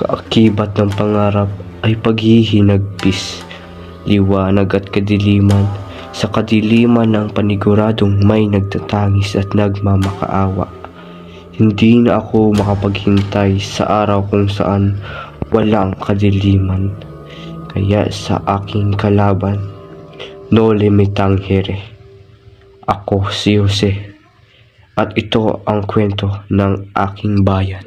Kaakibat ng pangarap ay paghihinagpis, liwanag at kadiliman. Sa kadiliman ng paniguradong may nagtatangis at nagmamakaawa. Hindi na ako makapaghintay sa araw kung saan walang kadiliman. Kaya sa aking kalaban, no limitang here. Ako si Jose, at ito ang kwento ng aking bayan.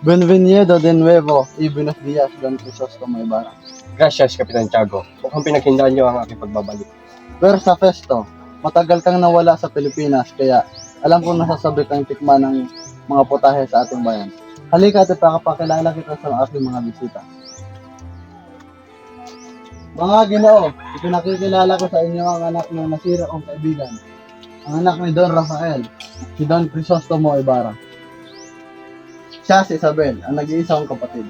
Bienvenido de nuevo y buenos días, Don Crisostomo Ibarra. Gracias, Kapitan Tiago. Mukhang pinaghindaan niyo ang aking pagbabalik. Versa Festo, matagal kang nawala sa Pilipinas kaya alam kong nasasabi kang tikman ng mga putahe sa ating bayan. Halika at ipakapakilala kita sa aking mga bisita. Mga Ginoo, ipinakikilala ko sa inyo ang anak ng nasira kong kaibigan. Ang anak ni Don Rafael, si Don Crisostomo Ibarra. Siya si Isabel, ang nag-iisang kapatid.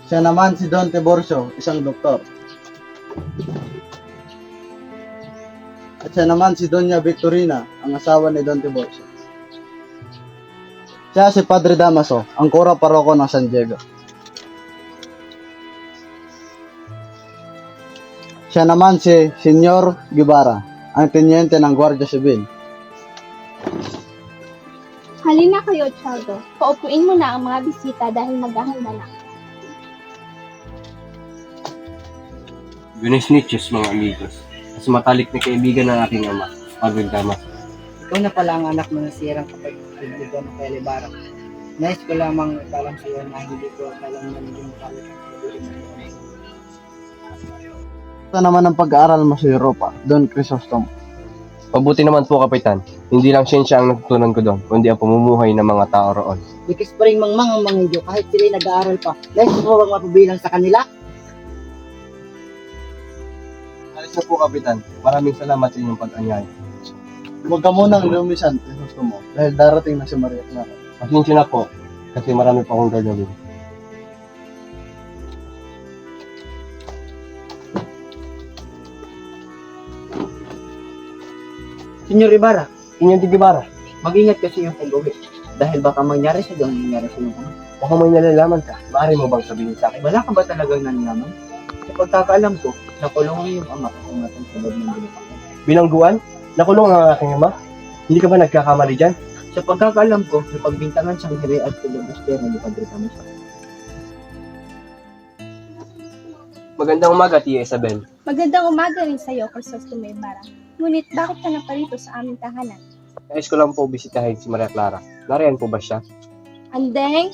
Siya naman si Don Tiburcio, isang doktor. At siya naman si Doña Victorina, ang asawa ni Don Tiburcio. Siya si Padre Damaso, ang kura paroko ng San Diego. Siya naman si Senyor Guevara, ang tenyente ng Guardia Civil. Halina kayo, Tiago. Paupuin mo na ang mga bisita dahil maghahanda na. Buenos noches, mga amigos. Mas matalik na kaibigan ng aking ama, Padre Damaso. Ikaw na pala ang anak ng nasirang kapatid ni Don Rafael Ibarra. Nais ko lamang italam sa iyo na hindi ko alam na naging makalit ang pagbuling mo. Ito naman ang pag-aaral mo sa Europa, Don Crisostomo. Mabuti naman po, Kapitan. Hindi lang siyensya ang natutunan ko doon, kundi ang pamumuhay ng mga tao roon. Likas pa rin mangmang ang mga Hudyo kahit sila'y nag-aaral pa. Nais mo bang mapabilang sa kanila? Alis na po, Kapitan. Maraming salamat sa inyong pag-anyaya. Huwag ka munang lumisan, Crisostomo, dahil darating na si Maria Clara. Pasensya na po, kasi marami pa akong gagawin. Senyor Ibarra, Inyong Tigibara, mag-ingat kasi yung pag-uwi. Dahil baka mangyari sa doon, mangyari sa iyo. baka may nalalaman ka. Maaari mo bang sabihin sa akin? Wala ka ba talagang nalalaman? Sa pagkakaalam ko, nakulong yung ama kung natin sa loob ng gulo. Bilangguan? Nakulong ang aking ama? Hindi ka ba nagkakamali dyan? Sa pagkakaalam ko, napagbintangan siyang hiri at tulog-estero ni Padre Damaso. Magandang umaga, Tia Isabel. Magandang umaga rin sa iyo, Crisostomo Ibarra. Ngunit bakit ka na parito sa aming tahanan? Nais ko lang po bisitahin si Maria Clara. Nariyan po ba siya? Andeng,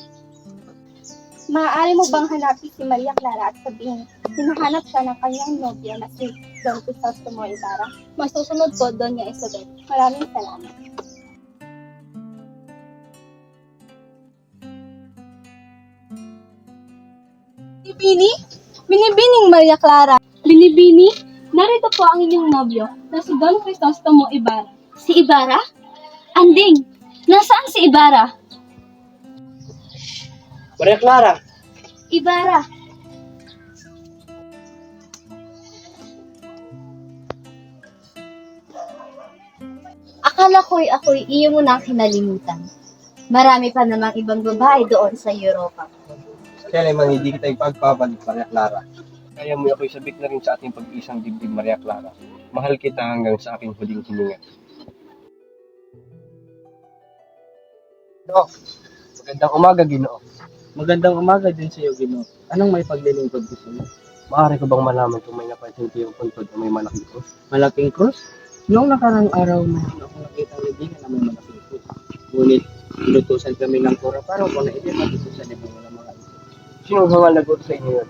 maaari mo bang hanapin si Maria Clara at sabihin, hinahanap siya ng kanyang nobyo na si Don Crisostomo Ibarra? Masusunod po, Doña Isabel. Maraming salamat. Binibini? Binibining Maria Clara. Binibini? Narito po ang inyong nobyo na si Don Crisostomo Ibarra. Si Ibarra? Anding, nasaan si Ibarra? Maria Clara! Ibarra, akala ako'y iyo mo na kinalimutan. Marami pa namang ibang babae doon sa Europa. Kailanman hindi kita ipagpabalik, Maria Clara. Kaya mo ako'y sabik na rin sa ating pag-isang dibdib, Maria Clara. Mahal kita hanggang sa aking huling hininga. Ginoo, magandang umaga, Ginoo. Magandang umaga din sa iyo, Ginoo. Anong may paglilingkod gusto mo? Maaari ko bang malaman kung may napansin ko yung puntod na may malaking krus? Malaking krus? Noong nakarang araw na ako nakita ng kaibigan na may malaking krus. Ngunit, inutusan kami ng kura para kung na hindi matutusan niya kung wala mga ito. Sino ba nag-utos sa inyo yun?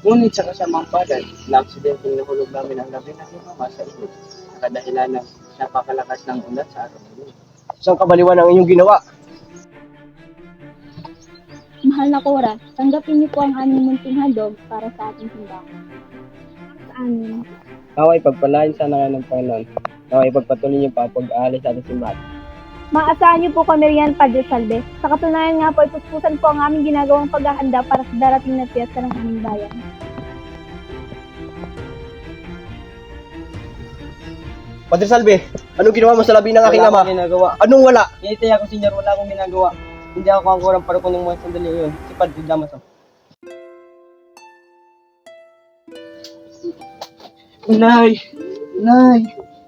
Ngunit sa kasamang palad, na-aksidente nahulog namin ang gabi na mama sa ilog. Kadahilan ng napakalakas ng ulan sa araw na yun. Isang kabaliwan ang inyong ginawa. Mahal na Cora, tanggapin niyo po ang aming munting handog para sa ating simbahan. Sa amin. Naway pagpalain sana nga ng Panginoon. Naway pagpatuloy niyo pa ang pag-aalis sa ating simbahan. Maasahan niyo po kami riyan, Padre Salve. Sa katunayan nga po, ay puspusan po ang aming ginagawang paghahanda para sa darating na piyesta ng aming bayan. Padre Salve, anong ginawa mo sa labi ng aking Wala ama? akong ginagawa. Anong wala? Initay ako, senyor. Wala akong ginagawa. Hindi ako ang kurang para kuning mga sandali yun. Si Padre Damaso. Nay! Nay!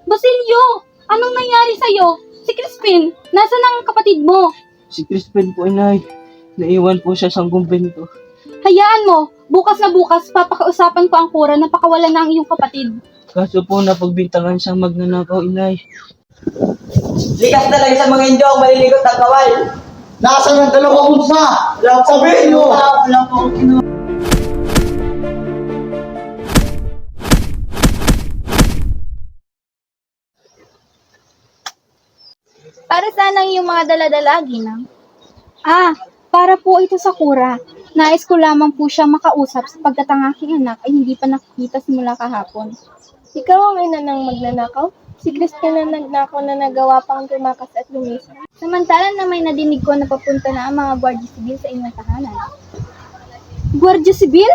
Basilio! Anong nangyari sa'yo? Si Crispin, nasaan ang kapatid mo? Si Crispin po, Nay. Naiwan po siya sa kumbento. Hayaan mo, bukas na bukas, papakausapan ko ang kura na pakawalan na ang iyong kapatid. Kaso po, napagbintangan siyang magnanakaw, Inay. Likas na lang sa mga Indio ang maliligot ng kawal. Nasaan ang dalawang unsa? Sabihin mo! Wala po akong kinuha. Para saan ang iyong mga daladala, Ginang? Para po ito sa kura. Nais ko lamang po siya makausap sapagkat ang aking anak ay hindi pa nakikita simula kahapon. Ikaw ang ina ng magnanakaw? Si Crispin na nagnakaw na nagawa pang tumakas at lumisan. Samantalang na may nadinig ko na papunta na ang mga Guardia Civil sa inyong tahanan. Guardia Civil?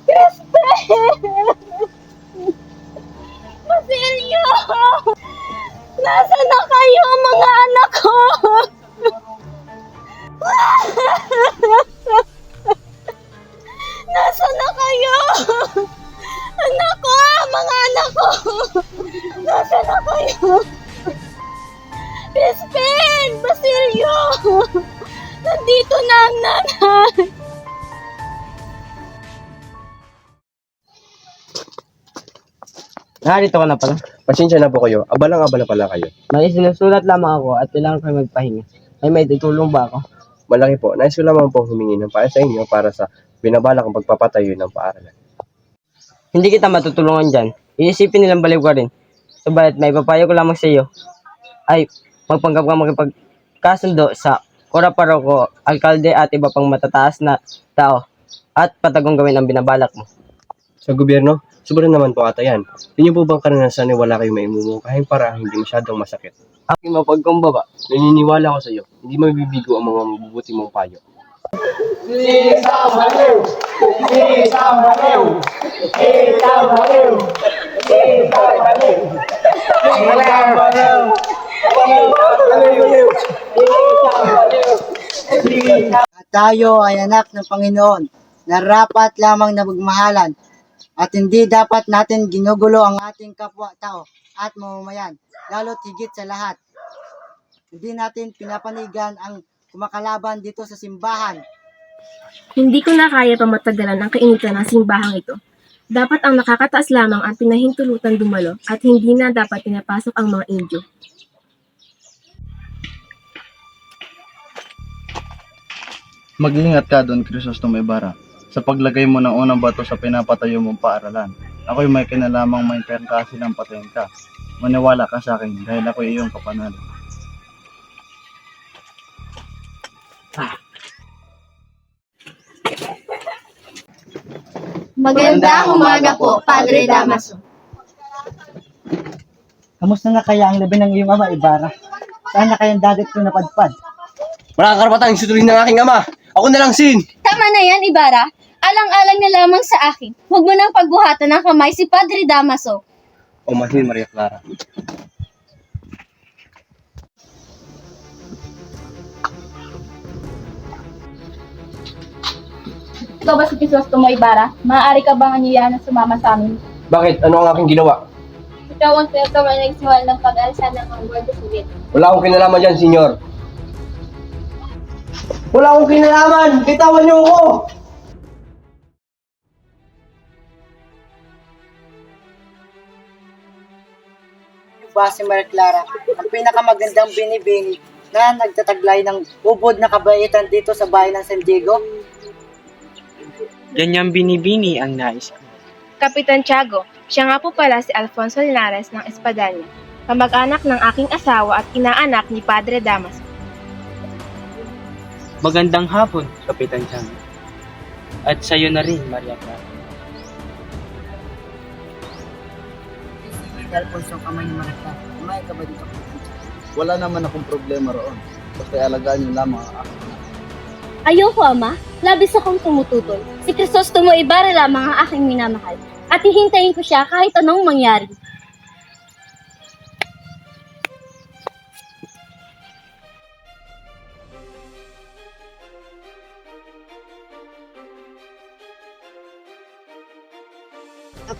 Crispin! Basilio! Nasaan na kayo, mga anak ko? Nasaan na kayo? Anak ko, mga anak ko! Nasaan na kayo? Crispin! Basilio! Nandito na ang nanay! Narito ka na pala. Pasensya na po kayo. Abalang-abala pala kayo. May sinusulat lamang ako at kailangan kayo magpahinga. May tutulong ba ako? Malaki po. Nais ko lamang po humingi ng payo sa inyo para sa binabalak kong pagpapatayo ng paaralan. Hindi kita matutulungan dyan. Iisipin nilang baliw ka rin. Subalit may papayo ko lamang sa iyo. Ay, magpanggap ka magkasundo sa kura paroko, alkalde at iba pang matataas na tao at patagong gawin ang binabalak mo. Sa gobyerno, sobrang naman po ata yan. Inyo po bang karanasan na wala kayong maimumukahing para hindi masyadong masakit? Aking mapagkumbaba. Naniniwala ako sa iyo. Hindi mabibigo ang mga mabubuti mong payo. At tayo ay anak ng Panginoon, narapat lamang na magmahalan at hindi dapat natin ginugulo ang ating kapwa-tao at mamamayan, lalo't higit sa lahat. Hindi natin pinapanigan ang kumakalaban dito sa simbahan. Hindi ko na kaya pa matagalan ang kainitan ng simbahang ito. Dapat ang nakakataas lamang ang pinahintulutan dumalo at hindi na dapat pinapasok ang mga Indyo. Mag-ingat ka doon, Crisostomo Ibarra, sa paglagay mo ng unang bato sa pinapatayo mong paaralan. Ako'y may kinalamang may kasi ng patayin ka. Maniwala ka sa akin dahil ako'y iyong kapanalo. Magandang umaga po, Padre Damaso. Kamusta nga kaya ang labi ng iyong ama, Ibarra? Saan na kayang dagat ko napadpad? Wala kang karapatang sutuloy ng aking ama. Ako na lang, Sin! Tama na yan, Ibarra. Alang-alang na lamang sa akin. Huwag mo nang pagbuhatan ng kamay si Padre Damaso. O mahil, Maria Clara. Ikaw ba si Crisostomo Ibarra? Maaari ka bang anyayahan na sumama sa amin? Bakit? Ano ang aking ginawa? Ikaw ang tinatawag na nagsimulan ng pag-alsa ng mga Guardia Civil. Wala akong kinalaman dyan, senyor. Wala akong kinalaman! Bitawan niyo ako! Ba si Maria Clara, ang pinakamagandang binibini na nagtataglay ng ubod na kabaitan dito sa bayan ng San Diego? Ganyang binibini ang nais ko. Kapitan Tiago, siya nga po pala si Alfonso Linares ng Espadanya, kamag-anak ng aking asawa at inaanak ni Padre Damaso. Magandang hapon, Kapitan Tiago. At sa'yo na rin, Maria Clara. Alfonso, kamay ni Maria Clara. Kumain ka ba dito? Wala naman akong problema roon. Basta alagaan niyo lamang ang aking anak. Ayoko, Ama. Labis akong tumututol. Si Crisostomo Ibarra lamang ang aking minamahal. At hihintayin ko siya kahit anong mangyari.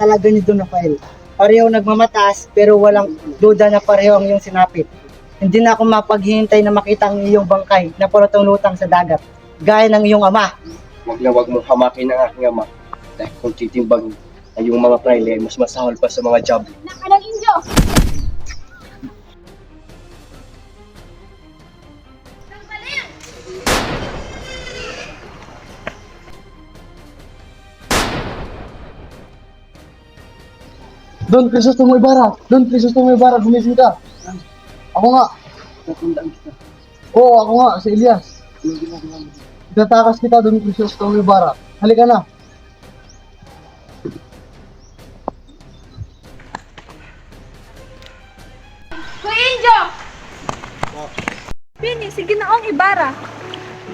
Talaga ni Don Rafael. Pareho nagmamataas pero walang duda na pareho ang iyong sinapit. Hindi na ako mapaghihintay na makita ang iyong bangkay na pulutang-lutang sa dagat, gaya ng iyong ama. Wag mong hamakin ang aking ama. Dahil kung titimbangin ay yung mga praile ay mas masahol pa sa mga jablo. Nakalang Indio! Don Crisostomo Ibarra! Don Crisostomo Ibarra, gumising ka! Ako nga! Oo, ako nga, si Elias. Itatakas kita, Don Crisostomo Ibarra. Halika na! Kuya Indio! Bini, si Ginoong Ibarra.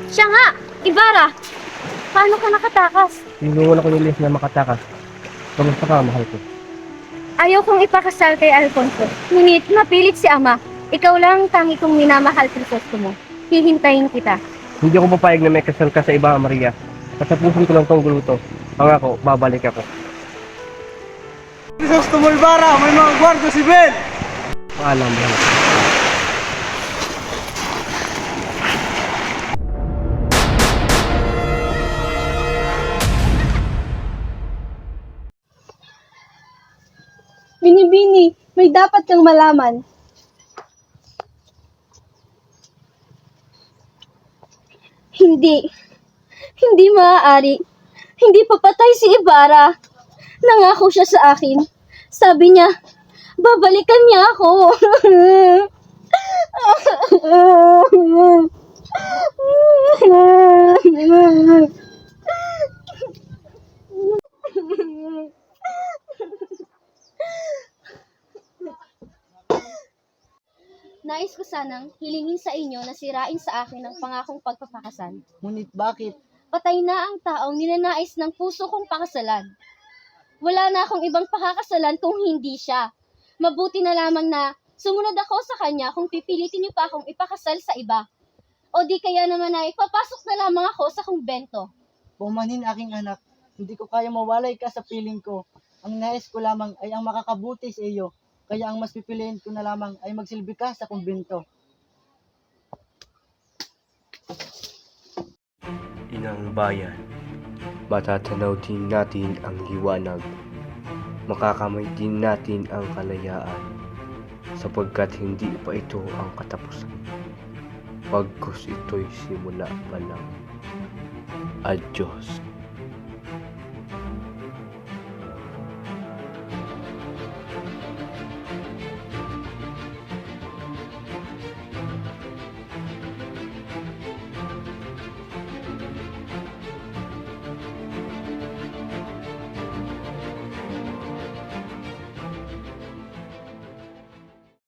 Siya nga! Ibarra! Paano ka nakatakas? Tinungan ako ni Liz na makatakas. Kamusta ka, mahal ko? Ayaw kong ipakasal kay Alfonso. Ngunit napilit si Ama. Ikaw lang ang tangi kong minamahal, Crisostomo. Hihintayin kita. Hindi ako papayag na may kasal ka sa iba, Maria. Katapusin ko lang tong guluto. Pangako, babalik ako. Crisostomo Ibarra! May mga gwardiya si Ben! Paalam, mahal ko. Bini-bini, may dapat kang malaman. Hindi maaari. Hindi papatay si Ibarra. Nangako siya sa akin. Sabi niya, babalikan niya ako. Nais ko sanang hilingin sa inyo na sirain sa akin ang pangakong pagpapakasal. Ngunit bakit? Patay na ang taong ninanais ng puso kong pakasalan. Wala na akong ibang pakakasalan kung hindi siya. Mabuti na lamang na sumunod ako sa kanya kung pipilitin niyo pa akong ipakasal sa iba. O di kaya naman ay papasok na lamang ako sa kumbento. Pumanin aking anak, hindi ko kaya mawalay ka sa piling ko. Ang nais ko lamang ay ang makakabuti sa iyo. Kaya ang mas pipiliin ko na lamang ay magsilbi ka sa kumbento. Inang bayan, matatanaw din natin ang liwanag. Makakamay din natin ang kalayaan, sapagkat hindi pa ito ang katapusan. Pagkus ito'y simula pa lang. Adios.